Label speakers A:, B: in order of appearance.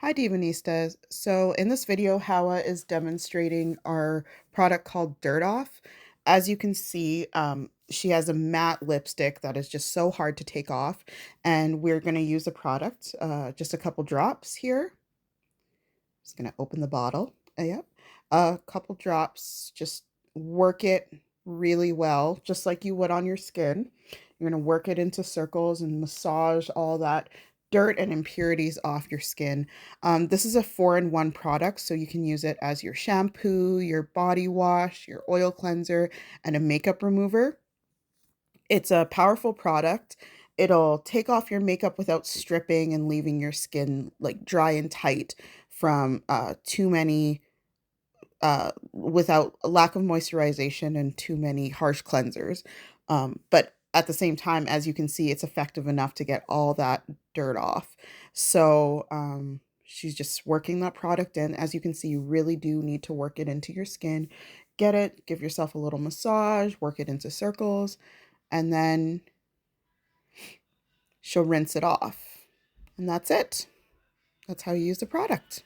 A: Hi Divanistas. So in this video, Hawa is demonstrating our product called Dirt Off. As you can see, she has a matte lipstick that is just so hard to take off. And we're going to use the product, just a couple drops here. Just going to open the bottle. Yep. A couple drops, just work it really well, just like you would on your skin. You're going to work it into circles and massage all that dirt and impurities off your skin. This is a 4-in-1 product, so you can use it as your shampoo, your body wash, your oil cleanser, and a makeup remover. It's a powerful product. It'll take off your makeup without stripping and leaving your skin like dry and tight from too many without a lack of moisturization and too many harsh cleansers. But at the same time, as you can see, it's effective enough to get all that dirt off. So she's just working that product in. As you can see, you really do need to work it into your skin. Get it, give yourself a little massage, work it into circles, and then she'll rinse it off. And that's it. That's how you use the product.